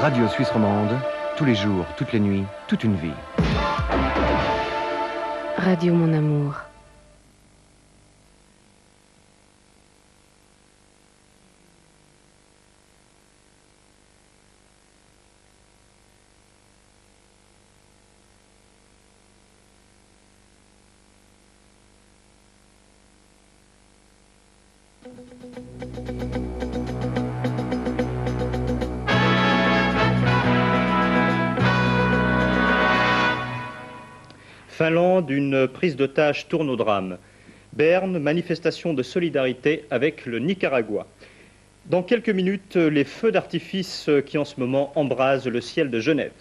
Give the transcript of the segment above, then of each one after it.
Radio Suisse romande, tous les jours, toutes les nuits, toute une vie. Radio Mon Amour. Finlande, une prise d'otage tourne au drame. Berne, manifestation de solidarité avec le Nicaragua. Dans quelques minutes, les feux d'artifice qui en ce moment embrasent le ciel de Genève.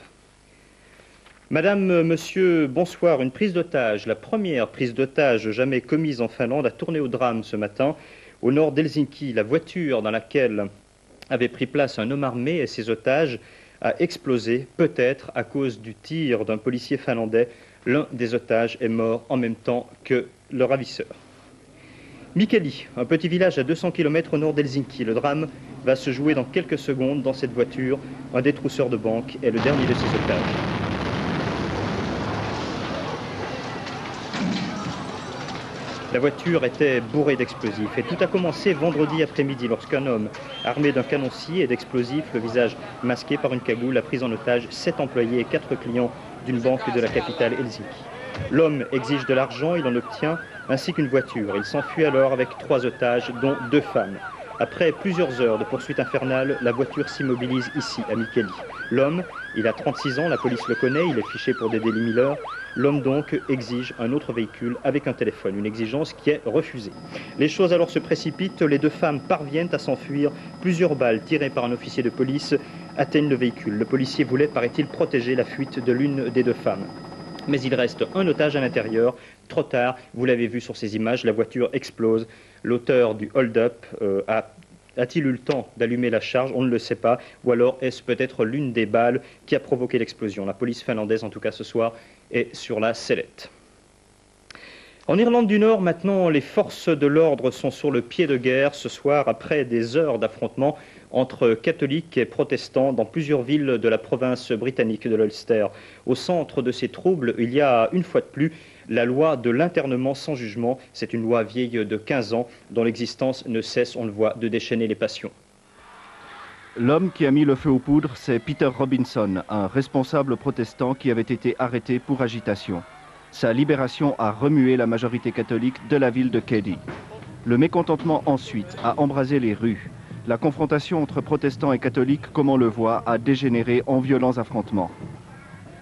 Madame, monsieur, bonsoir. Une prise d'otage, la première prise d'otage jamais commise en Finlande, a tourné au drame ce matin au nord d'Helsinki. La voiture dans laquelle avait pris place un homme armé et ses otages a explosé, peut-être à cause du tir d'un policier finlandais. L'un des otages est mort en même temps que le ravisseur. Mikkeli, un petit village à 200 km au nord d'Helsinki. Le drame va se jouer dans quelques secondes dans cette voiture. Un détrousseur de banque est le dernier de ses otages. La voiture était bourrée d'explosifs et tout a commencé vendredi après-midi lorsqu'un homme armé d'un canon-scie et d'explosifs, le visage masqué par une cagoule, a pris en otage 7 employés et 4 clients d'une banque de la capitale Helsinki. L'homme exige de l'argent, il en obtient, ainsi qu'une voiture. Il s'enfuit alors avec 3 otages, dont 2 femmes. Après plusieurs heures de poursuite infernale, la voiture s'immobilise ici, à Mikkeli. L'homme, il a 36 ans, la police le connaît, il est fiché pour des délits mineurs. L'homme donc exige un autre véhicule avec un téléphone, une exigence qui est refusée. Les choses alors se précipitent, les 2 femmes parviennent à s'enfuir. Plusieurs balles tirées par un officier de police atteignent le véhicule. Le policier voulait, paraît-il, protéger la fuite de l'une des 2 femmes. Mais il reste un otage à l'intérieur. Trop tard, vous l'avez vu sur ces images, la voiture explose. L'auteur du hold-up a-t-il eu le temps d'allumer la charge? On ne le sait pas. Ou alors est-ce peut-être l'une des balles qui a provoqué l'explosion? La police finlandaise, en tout cas ce soir, est sur la sellette. En Irlande du Nord, maintenant, les forces de l'ordre sont sur le pied de guerre ce soir, après des heures d'affrontements entre catholiques et protestants dans plusieurs villes de la province britannique de l'Ulster. Au centre de ces troubles, il y a une fois de plus la loi de l'internement sans jugement. C'est une loi vieille de 15 ans dont l'existence ne cesse, on le voit, de déchaîner les passions. L'homme qui a mis le feu aux poudres, c'est Peter Robinson, un responsable protestant qui avait été arrêté pour agitation. Sa libération a remué la majorité catholique de la ville de Keady. Le mécontentement ensuite a embrasé les rues. La confrontation entre protestants et catholiques, comme on le voit, a dégénéré en violents affrontements.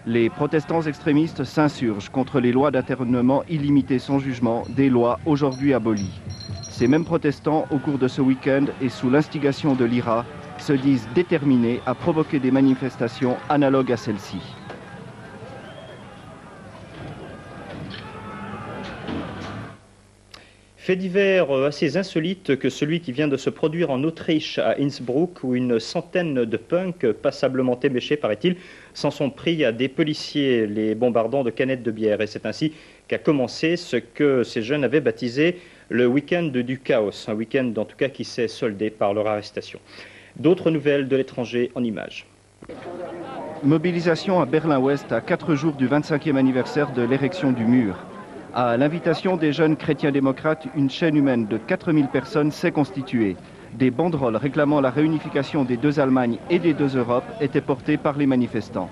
Les protestants extrémistes s'insurgent contre les lois d'internement illimité sans jugement, des lois aujourd'hui abolies. Ces mêmes protestants, au cours de ce week-end et sous l'instigation de l'IRA, se disent déterminés à provoquer des manifestations analogues à celle-ci. Fait divers assez insolite que celui qui vient de se produire en Autriche, à Innsbruck, où une centaine de punks, passablement éméchés, paraît-il, s'en sont pris à des policiers, les bombardant de canettes de bière. Et c'est ainsi qu'a commencé ce que ces jeunes avaient baptisé le week-end du chaos, un week-end en tout cas qui s'est soldé par leur arrestation. D'autres nouvelles de l'étranger en images. Mobilisation à Berlin-Ouest à 4 jours du 25e anniversaire de l'érection du mur. À l'invitation des jeunes chrétiens démocrates, une chaîne humaine de 4000 personnes s'est constituée. Des banderoles réclamant la réunification des 2 Allemagnes et des 2 Europes étaient portées par les manifestants.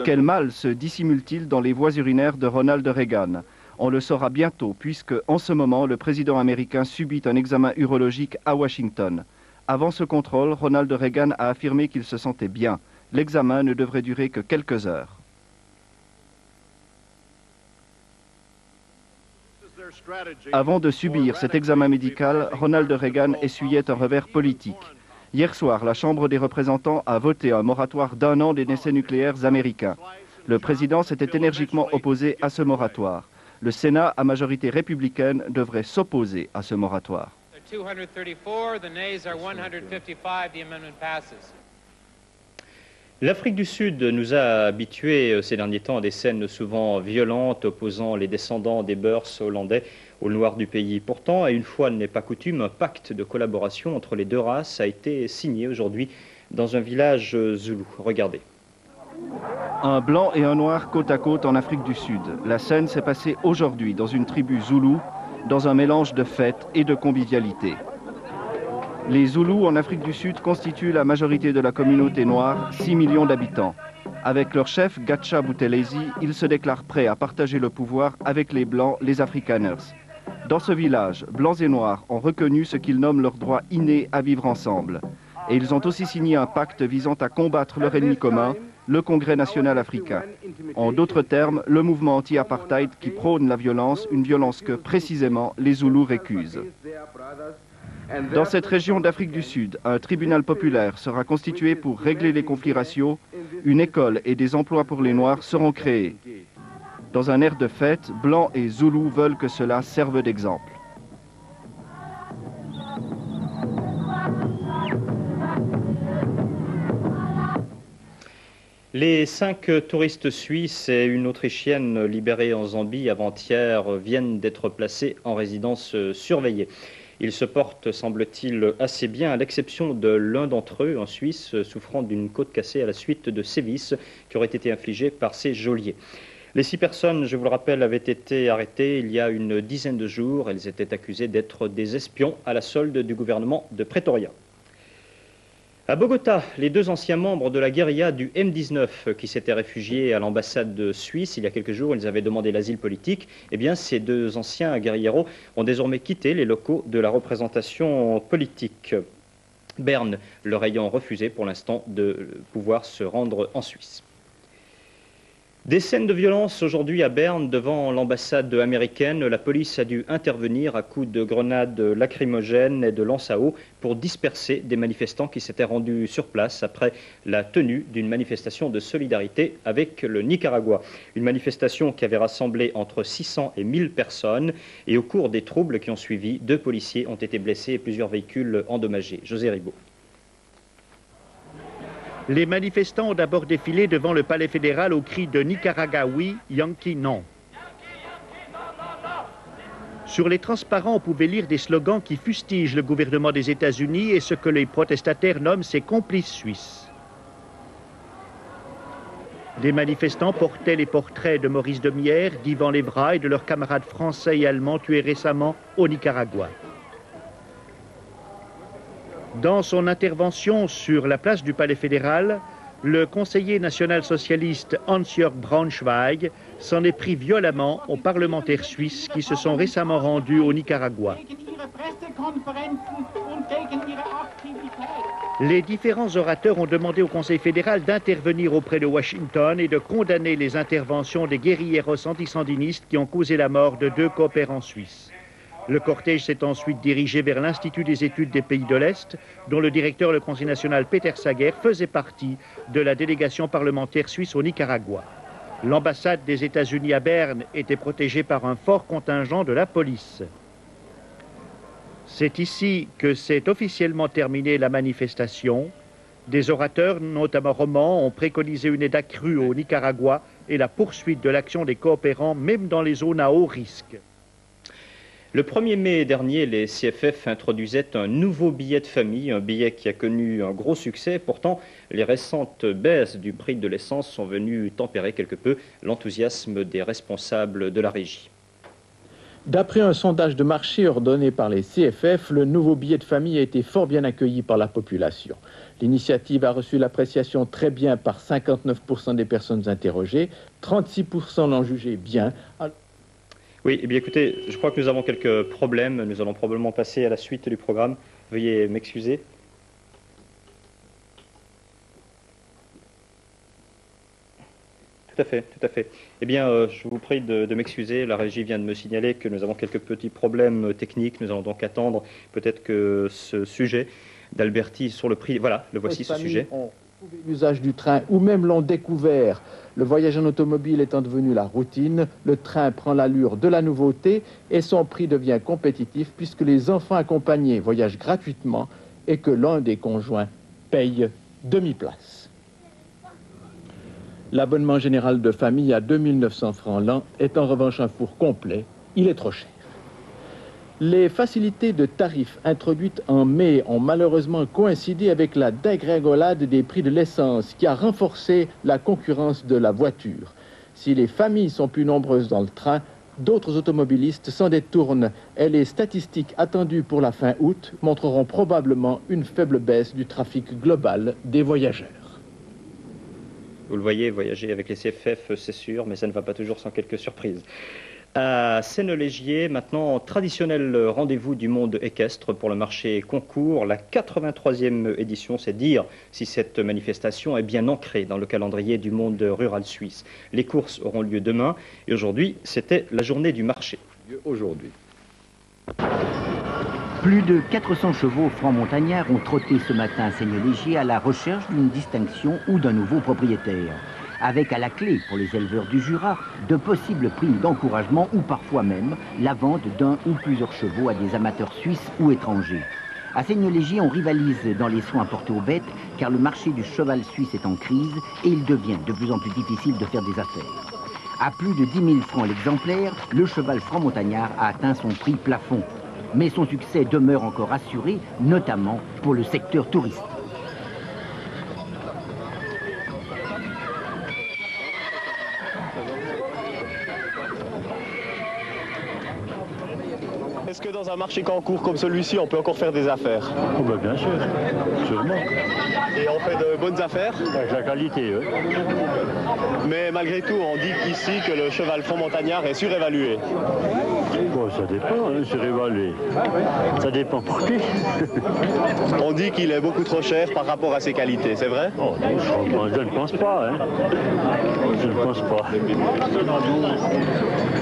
Quel mal se dissimule-t-il dans les voies urinaires de Ronald Reagan? On le saura bientôt puisque, en ce moment, le président américain subit un examen urologique à Washington. Avant ce contrôle, Ronald Reagan a affirmé qu'il se sentait bien. L'examen ne devrait durer que quelques heures. Avant de subir cet examen médical, Ronald Reagan essuyait un revers politique. Hier soir, la Chambre des représentants a voté un moratoire d'1 an des essais nucléaires américains. Le président s'était énergiquement opposé à ce moratoire. Le Sénat, à majorité républicaine, devrait s'opposer à ce moratoire. L'Afrique du Sud nous a habitués ces derniers temps à des scènes souvent violentes opposant les descendants des Boers hollandais aux Noirs du pays. Pourtant, et une fois n'est pas coutume, un pacte de collaboration entre les deux races a été signé aujourd'hui dans un village zoulou. Regardez. Un blanc et un noir côte à côte en Afrique du Sud. La scène s'est passée aujourd'hui dans une tribu zoulou, dans un mélange de fête et de convivialité. Les Zoulous en Afrique du Sud constituent la majorité de la communauté noire, 6 millions d'habitants. Avec leur chef Gacha Buthelezi, ils se déclarent prêts à partager le pouvoir avec les Blancs, les Afrikaners. Dans ce village, Blancs et Noirs ont reconnu ce qu'ils nomment leur droit inné à vivre ensemble. Et ils ont aussi signé un pacte visant à combattre leur ennemi commun, le Congrès national africain. En d'autres termes, le mouvement anti-apartheid qui prône la violence, une violence que précisément les Zoulous récusent. Dans cette région d'Afrique du Sud, un tribunal populaire sera constitué pour régler les conflits raciaux. Une école et des emplois pour les Noirs seront créés. Dans un air de fête, Blancs et Zoulous veulent que cela serve d'exemple. Les 5 touristes suisses et une Autrichienne libérée en Zambie avant-hier viennent d'être placés en résidence surveillée. Ils se portent, semble-t-il, assez bien, à l'exception de l'un d'entre eux, un Suisse, souffrant d'une côte cassée à la suite de sévices qui auraient été infligés par ses geôliers. Les 6 personnes, je vous le rappelle, avaient été arrêtées il y a une dizaine de jours. Elles étaient accusées d'être des espions à la solde du gouvernement de Pretoria. À Bogota, les 2 anciens membres de la guérilla du M19 qui s'étaient réfugiés à l'ambassade de Suisse il y a quelques jours, ils avaient demandé l'asile politique. Eh bien, ces 2 anciens guérilleros ont désormais quitté les locaux de la représentation politique. Berne leur ayant refusé pour l'instant de pouvoir se rendre en Suisse. Des scènes de violence aujourd'hui à Berne devant l'ambassade américaine. La police a dû intervenir à coups de grenades lacrymogènes et de lances à eau pour disperser des manifestants qui s'étaient rendus sur place après la tenue d'une manifestation de solidarité avec le Nicaragua. Une manifestation qui avait rassemblé entre 600 et 1000 personnes. Et au cours des troubles qui ont suivi, 2 policiers ont été blessés et plusieurs véhicules endommagés. José Ribaud. Les manifestants ont d'abord défilé devant le palais fédéral au cri de Nicaragua oui, Yankee non. Sur les transparents, on pouvait lire des slogans qui fustigent le gouvernement des États-Unis et ce que les protestataires nomment ses complices suisses. Les manifestants portaient les portraits de Maurice Demierre, d'Yvan Lebras et de leurs camarades français et allemands tués récemment au Nicaragua. Dans son intervention sur la place du Palais fédéral, le conseiller national socialiste Hans-Jörg Braunschweig s'en est pris violemment aux parlementaires suisses qui se sont récemment rendus au Nicaragua. Les différents orateurs ont demandé au Conseil fédéral d'intervenir auprès de Washington et de condamner les interventions des guérilleros antisandinistes qui ont causé la mort de 2 coopérants suisses. Le cortège s'est ensuite dirigé vers l'Institut des études des pays de l'Est, dont le directeur, le Conseil national Peter Sager, faisait partie de la délégation parlementaire suisse au Nicaragua. L'ambassade des États-Unis à Berne était protégée par un fort contingent de la police. C'est ici que s'est officiellement terminée la manifestation. Des orateurs, notamment romans, ont préconisé une aide accrue au Nicaragua et la poursuite de l'action des coopérants, même dans les zones à haut risque. Le 1er mai dernier, les CFF introduisaient un nouveau billet de famille, un billet qui a connu un gros succès. Pourtant, les récentes baisses du prix de l'essence sont venues tempérer quelque peu l'enthousiasme des responsables de la régie. D'après un sondage de marché ordonné par les CFF, le nouveau billet de famille a été fort bien accueilli par la population. L'initiative a reçu l'appréciation très bien par 59% des personnes interrogées, 36% l'ont jugé bien. Oui, eh bien écoutez, je crois que nous avons quelques problèmes. Nous allons probablement passer à la suite du programme. Veuillez m'excuser. Tout à fait, tout à fait. Eh bien, je vous prie de m'excuser. La régie vient de me signaler que nous avons quelques petits problèmes techniques. Nous allons donc attendre peut-être que ce sujet d'Alberti sur le prix... Voilà, le voici ce sujet. L'usage du train ou même l'ont découvert. Le voyage en automobile étant devenu la routine, le train prend l'allure de la nouveauté et son prix devient compétitif puisque les enfants accompagnés voyagent gratuitement et que l'un des conjoints paye demi-place. L'abonnement général de famille à 2900 francs l'an est en revanche un four complet. Il est trop cher. Les facilités de tarifs introduites en mai ont malheureusement coïncidé avec la dégringolade des prix de l'essence qui a renforcé la concurrence de la voiture. Si les familles sont plus nombreuses dans le train, d'autres automobilistes s'en détournent et les statistiques attendues pour la fin août montreront probablement une faible baisse du trafic global des voyageurs. Vous le voyez, voyager avec les CFF, c'est sûr, mais ça ne va pas toujours sans quelques surprises. À Seinelégier, maintenant, traditionnel rendez-vous du monde équestre pour le marché concours, la 83e édition, c'est dire si cette manifestation est bien ancrée dans le calendrier du monde rural suisse. Les courses auront lieu demain et aujourd'hui, c'était la journée du marché. Aujourd'hui. Plus de 400 chevaux francs-montagnards ont trotté ce matin à Seinelégier à la recherche d'une distinction ou d'un nouveau propriétaire. Avec à la clé, pour les éleveurs du Jura, de possibles primes d'encouragement ou parfois même la vente d'un ou plusieurs chevaux à des amateurs suisses ou étrangers. À Seinelégier, on rivalise dans les soins apportés aux bêtes car le marché du cheval suisse est en crise et il devient de plus en plus difficile de faire des affaires. À plus de 10 000 francs l'exemplaire, le cheval franc-montagnard a atteint son prix plafond. Mais son succès demeure encore assuré, notamment pour le secteur touristique. Est-ce que dans un marché concours comme celui-ci, on peut encore faire des affaires? Oh ben bien sûr, sûrement. Et on fait de bonnes affaires? Avec la qualité, oui. Mais malgré tout, on dit qu'ici que le cheval franc-montagnard est surévalué. Bon, ça dépend, hein, surévalué. Ça dépend pour qui. On dit qu'il est beaucoup trop cher par rapport à ses qualités, c'est vrai? Oh non, je ne pense pas, hein. Je ne pense pas.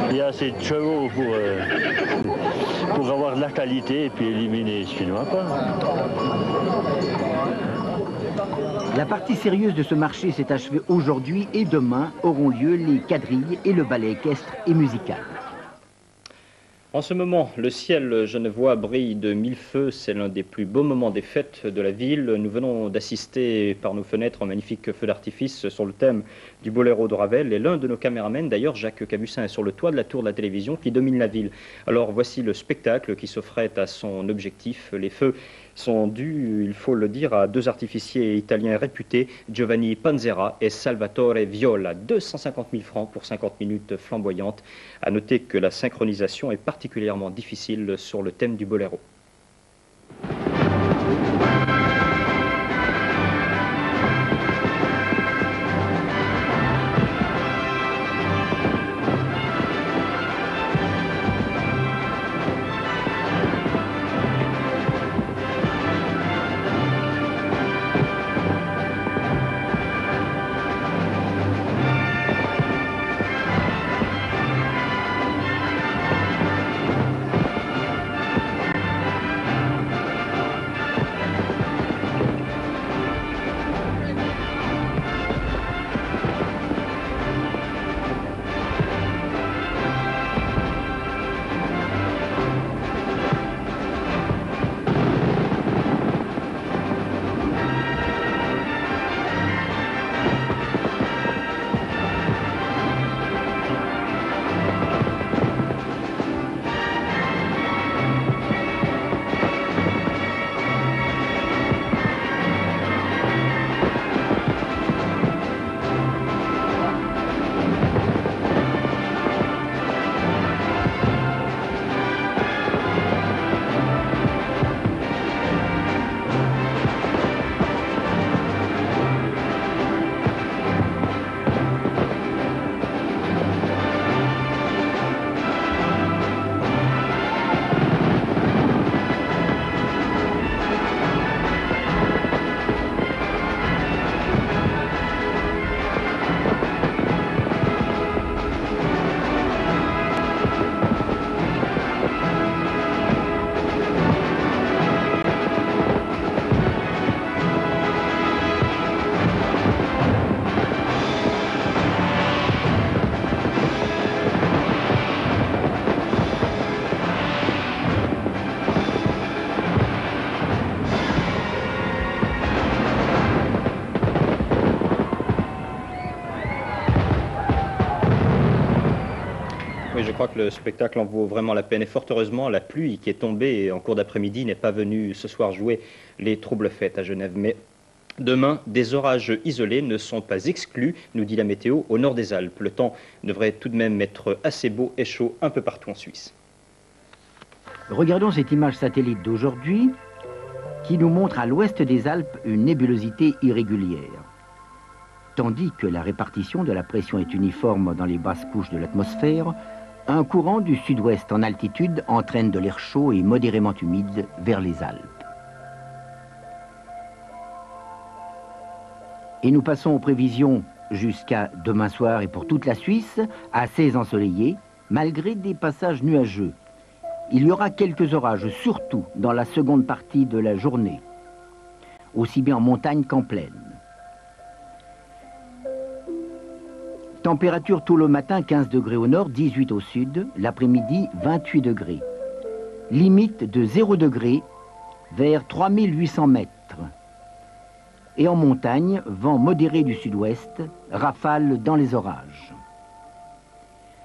Il y a assez de chevaux pour avoir de la qualité et puis éliminer ce qui ne va pas. La partie sérieuse de ce marché s'est achevée aujourd'hui et demain auront lieu les quadrilles et le ballet équestre et musical. En ce moment, le ciel genevois brille de mille feux. C'est l'un des plus beaux moments des fêtes de la ville. Nous venons d'assister par nos fenêtres un magnifique feu d'artifice sur le thème du Boléro de Ravel. Et l'un de nos caméramens, d'ailleurs Jacques Cabussin, est sur le toit de la tour de la télévision qui domine la ville. Alors voici le spectacle qui s'offrait à son objectif. Les feux sont dus, il faut le dire, à deux artificiers italiens réputés, Giovanni Panzera et Salvatore Viola. 250 000 francs pour 50 minutes flamboyantes. À noter que la synchronisation est particulièrement difficile sur le thème du boléro. Oui, je crois que le spectacle en vaut vraiment la peine. Et fort heureusement, la pluie qui est tombée en cours d'après-midi n'est pas venue ce soir jouer les troubles fêtes à Genève. Mais demain, des orages isolés ne sont pas exclus, nous dit la météo, au nord des Alpes. Le temps devrait tout de même être assez beau et chaud un peu partout en Suisse. Regardons cette image satellite d'aujourd'hui qui nous montre à l'ouest des Alpes une nébulosité irrégulière. Tandis que la répartition de la pression est uniforme dans les basses couches de l'atmosphère, un courant du sud-ouest en altitude entraîne de l'air chaud et modérément humide vers les Alpes. Et nous passons aux prévisions jusqu'à demain soir et pour toute la Suisse, assez ensoleillé, malgré des passages nuageux. Il y aura quelques orages, surtout dans la seconde partie de la journée, aussi bien en montagne qu'en plaine. Température tôt le matin, 15 degrés au nord, 18 au sud, l'après-midi, 28 degrés. Limite de 0 degrés vers 3800 mètres. Et en montagne, vent modéré du sud-ouest, rafale dans les orages.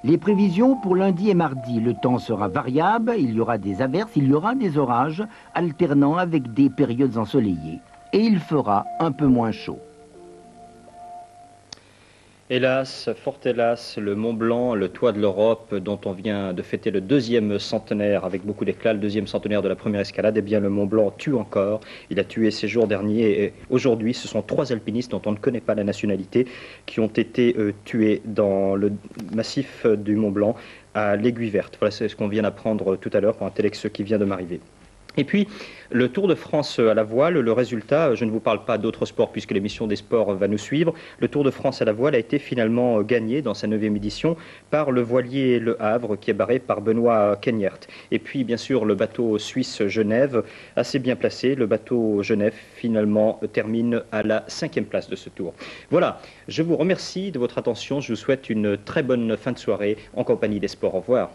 Les prévisions pour lundi et mardi, le temps sera variable, il y aura des averses, il y aura des orages, alternant avec des périodes ensoleillées. Et il fera un peu moins chaud. Hélas, fort hélas, le Mont Blanc, le toit de l'Europe, dont on vient de fêter le 2e centenaire avec beaucoup d'éclat, le 2e centenaire de la première escalade, eh bien le Mont Blanc tue encore. Il a tué ces jours derniers et aujourd'hui, ce sont 3 alpinistes dont on ne connaît pas la nationalité qui ont été tués dans le massif du Mont Blanc à l'Aiguille Verte. Voilà, c'est ce qu'on vient d'apprendre tout à l'heure pour un Telex qui vient de m'arriver. Et puis, le Tour de France à la voile, le résultat, je ne vous parle pas d'autres sports puisque l'émission des sports va nous suivre. Le Tour de France à la voile a été finalement gagné dans sa 9e édition par le voilier Le Havre qui est barré par Benoît Kenyert. Et puis, bien sûr, le bateau suisse Genève, assez bien placé. Le bateau Genève, finalement, termine à la 5e place de ce tour. Voilà, je vous remercie de votre attention. Je vous souhaite une très bonne fin de soirée en compagnie des sports. Au revoir.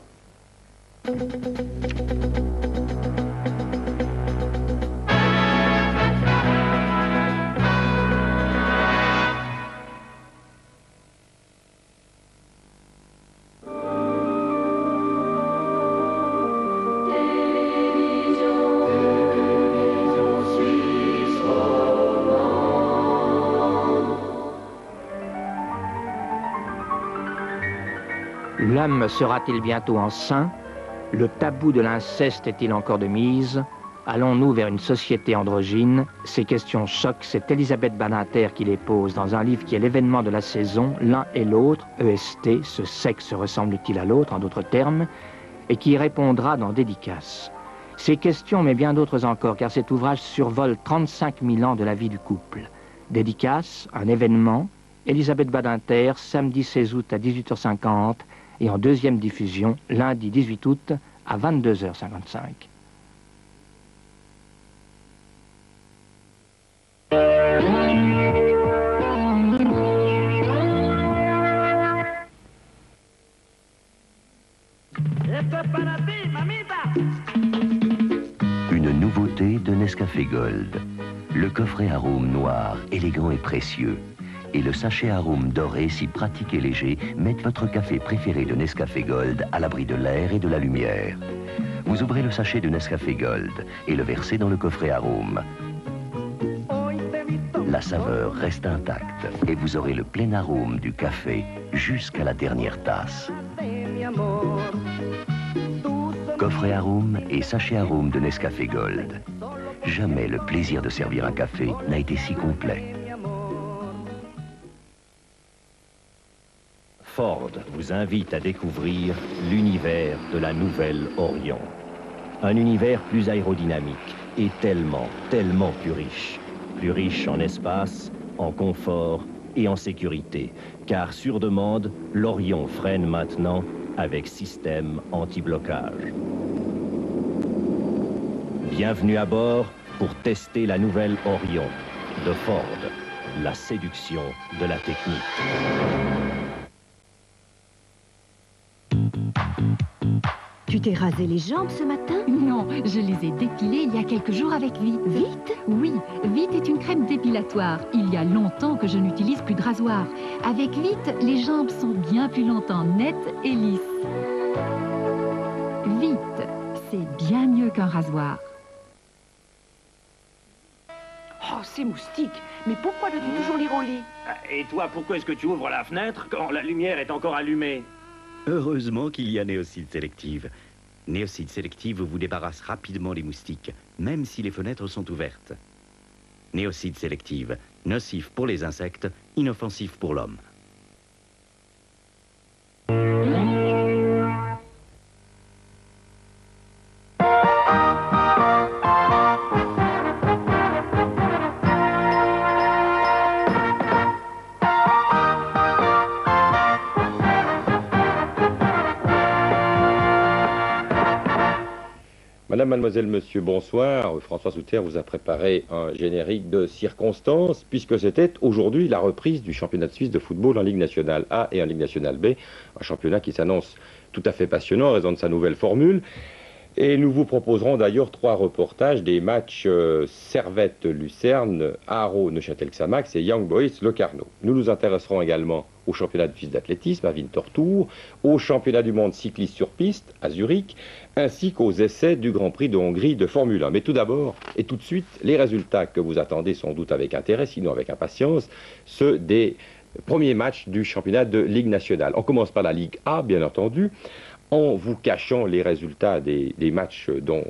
L'homme sera-t-il bientôt en saint? Le tabou de l'inceste est-il encore de mise? Allons-nous vers une société androgyne? Ces questions choquent, c'est Elisabeth Badinter qui les pose dans un livre qui est l'événement de la saison, L'un et l'autre, EST, ce sexe ressemble-t-il à l'autre, en d'autres termes, et qui y répondra dans Dédicace. Ces questions, mais bien d'autres encore, car cet ouvrage survole 35 000 ans de la vie du couple. Dédicace, un événement, Elisabeth Badinter, samedi 16 août à 18h50, et en 2e diffusion, lundi 18 août à 22h55. Une nouveauté de Nescafé Gold. Le coffret arôme noir, élégant et précieux. Et le sachet arôme doré, si pratique et léger, mettent votre café préféré de Nescafé Gold à l'abri de l'air et de la lumière. Vous ouvrez le sachet de Nescafé Gold et le versez dans le coffret arôme. La saveur reste intacte et vous aurez le plein arôme du café jusqu'à la dernière tasse. Coffret arôme et sachet arôme de Nescafé Gold. Jamais le plaisir de servir un café n'a été si complet. Ford vous invite à découvrir l'univers de la nouvelle Orion. Un univers plus aérodynamique et tellement plus riche. Plus riche en espace, en confort et en sécurité. Car sur demande, l'Orion freine maintenant avec système anti-blocage. Bienvenue à bord pour tester la nouvelle Orion de Ford. La séduction de la technique. Tu t'es rasé les jambes ce matin? Non, je les ai dépilées il y a quelques jours avec Vite. Vite? Oui, Vite est une crème dépilatoire. Il y a longtemps que je n'utilise plus de rasoir. Avec Vite, les jambes sont bien plus longtemps nettes et lisses. Vite, c'est bien mieux qu'un rasoir. Oh, ces moustiques! Mais pourquoi dois-tu toujours lire au lit? Et toi, pourquoi est-ce que tu ouvres la fenêtre quand la lumière est encore allumée? Heureusement qu'il y a Néocide Sélective. Néocide Sélective vous débarrasse rapidement des moustiques, même si les fenêtres sont ouvertes. Néocide Sélective, nocif pour les insectes, inoffensif pour l'homme. Madame, mademoiselle, monsieur, bonsoir. François Souter vous a préparé un générique de circonstances, puisque c'était aujourd'hui la reprise du championnat de Suisse de football en Ligue nationale A et en Ligue nationale B, un championnat qui s'annonce tout à fait passionnant en raison de sa nouvelle formule. Et nous vous proposerons d'ailleurs 3 reportages des matchs Servette-Lucerne, Haro-Neuchâtel-Xamax et Young Boys Locarno. Nous nous intéresserons également au championnat de Suisse d'athlétisme à Winterthur, au championnat du monde cycliste sur piste à Zurich, ainsi qu'aux essais du Grand Prix de Hongrie de Formule 1. Mais tout d'abord, et tout de suite, les résultats que vous attendez sans doute avec intérêt, sinon avec impatience, ceux des premiers matchs du championnat de Ligue nationale. On commence par la Ligue A, bien entendu, en vous cachant les résultats des matchs dont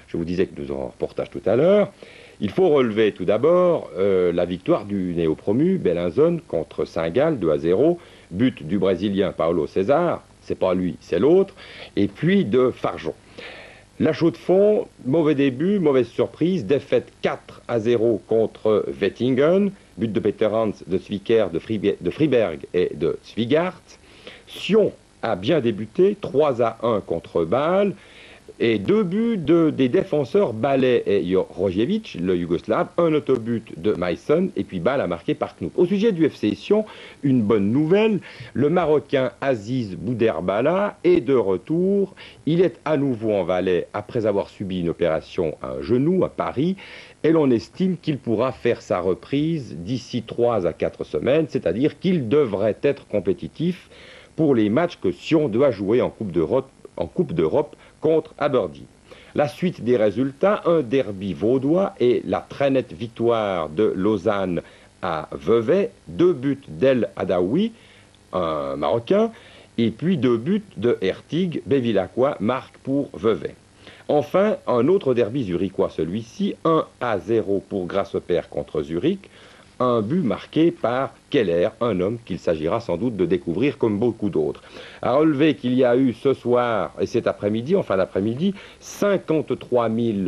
je vous disais que nous aurons un reportage tout à l'heure. Il faut relever tout d'abord la victoire du néo-promu Bellinzone contre Saint-Gall, 2-0, but du Brésilien Paulo César, c'est pas lui, c'est l'autre, et puis de Farjon. La Chaux-de-Fonds, mauvais début, mauvaise surprise, défaite 4-0 contre Wettingen, but de Peter Hans, de Zwicker, de Friberg et de Zwigart. Sion a bien débuté, 3-1 contre Bâle, et 2 buts des défenseurs Ballet et Rogiewicz, le Yougoslave, un autobut de Meissen, et puis Bâle a marqué par Knoop. Au sujet du FC Sion, une bonne nouvelle, le Marocain Aziz Bouderbala est de retour, il est à nouveau en Valais après avoir subi une opération à un genou à Paris, et l'on estime qu'il pourra faire sa reprise d'ici 3 à 4 semaines, c'est-à-dire qu'il devrait être compétitif pour les matchs que Sion doit jouer en Coupe d'Europe contre Aberdeen. La suite des résultats, un derby vaudois et la très nette victoire de Lausanne à Vevey, 2 buts d'El Adaoui, un Marocain, et puis 2 buts de Hertig, Bevilacqua marque pour Vevey. Enfin, un autre derby zurichois, celui-ci, 1-0 pour Grasshopper contre Zurich, un but marqué par Keller, un homme qu'il s'agira sans doute de découvrir comme beaucoup d'autres. À relever qu'il y a eu ce soir et cet après-midi, en fin d'après-midi,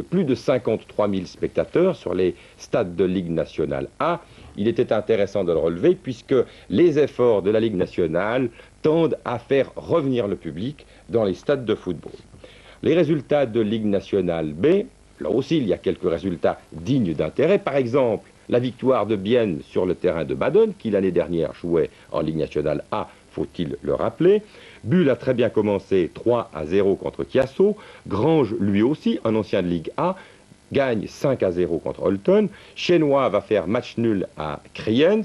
plus de 53 000 spectateurs sur les stades de Ligue nationale A. Il était intéressant de le relever puisque les efforts de la Ligue nationale tendent à faire revenir le public dans les stades de football. Les résultats de Ligue nationale B, là aussi il y a quelques résultats dignes d'intérêt. Par exemple, la victoire de Bienne sur le terrain de Baden, qui l'année dernière jouait en Ligue nationale A, faut-il le rappeler. Bulle a très bien commencé 3-0 contre Chiasso. Grange, lui aussi, un ancien de Ligue A, gagne 5-0 contre Holton. Chenois va faire match nul à Kriens.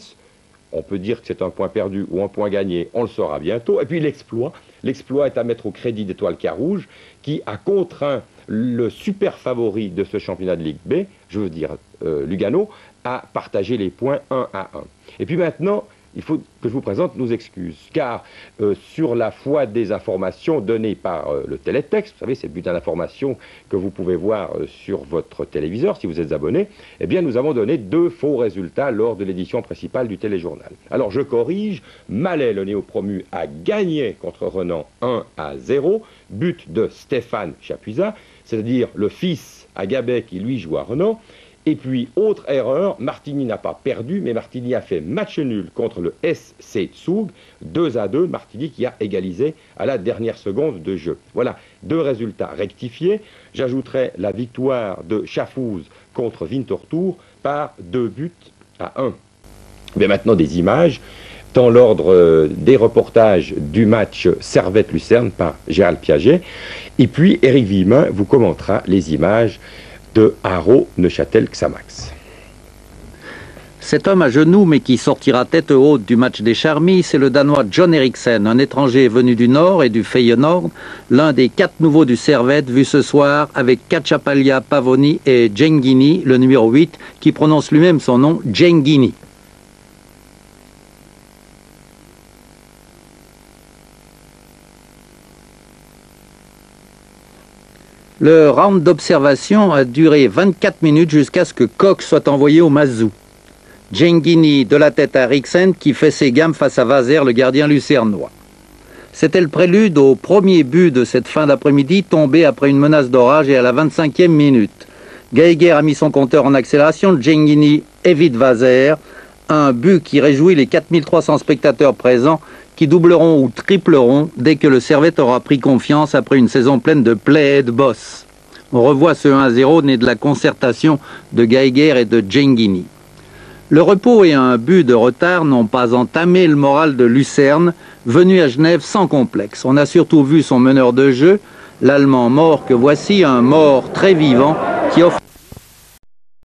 On peut dire que c'est un point perdu ou un point gagné, on le saura bientôt. Et puis l'exploit. L'exploit est à mettre au crédit d'Étoile Carouge, qui a contraint le super favori de ce championnat de Ligue B, je veux dire Lugano, à partager les points 1-1. Et puis maintenant, il faut que je vous présente nos excuses, car sur la foi des informations données par le télétexte, vous savez, c'est le bulletin d'information que vous pouvez voir sur votre téléviseur si vous êtes abonné, eh bien nous avons donné 2 faux résultats lors de l'édition principale du téléjournal. Alors je corrige, Malais, le néo-promu, a gagné contre Renan 1-0, but de Stéphane Chapuisat, c'est-à-dire le fils à Gabet qui lui joue à Renan. Et puis, autre erreur, Martigny n'a pas perdu, mais Martigny a fait match nul contre le SC Zug, 2-2, Martigny qui a égalisé à la dernière seconde de jeu. Voilà, 2 résultats rectifiés. J'ajouterai la victoire de Schaffhouse contre Winterthur par 2-1. Mais maintenant des images, dans l'ordre des reportages du match Servette-Lucerne par Gérald Piaget. Et puis, Éric Villemin vous commentera les images de Haro-Neuchâtel-Xamax. Cet homme à genoux, mais qui sortira tête haute du match des Charmis, c'est le Danois John Eriksen, un étranger venu du Nord et du Feyenoord, l'un des 4 nouveaux du Servette vus ce soir avec Kachapalia, Pavoni et Djengini, le numéro 8, qui prononce lui-même son nom Djengini. Le round d'observation a duré 24 minutes jusqu'à ce que Koch soit envoyé au Mazou. Djengini de la tête à Eriksen qui fait ses gammes face à Vazer, le gardien lucernois. C'était le prélude au premier but de cette fin d'après-midi tombé après une menace d'orage et à la 25e minute. Geiger a mis son compteur en accélération, Djengini évite Vazer, un but qui réjouit les 4300 spectateurs présents qui doubleront ou tripleront dès que le Servette aura pris confiance après une saison pleine de play et de boss. On revoit ce 1-0 né de la concertation de Geiger et de Djengini. Le repos et un but de retard n'ont pas entamé le moral de Lucerne, venu à Genève sans complexe. On a surtout vu son meneur de jeu, l'Allemand Mort, que voici un Mort très vivant qui offre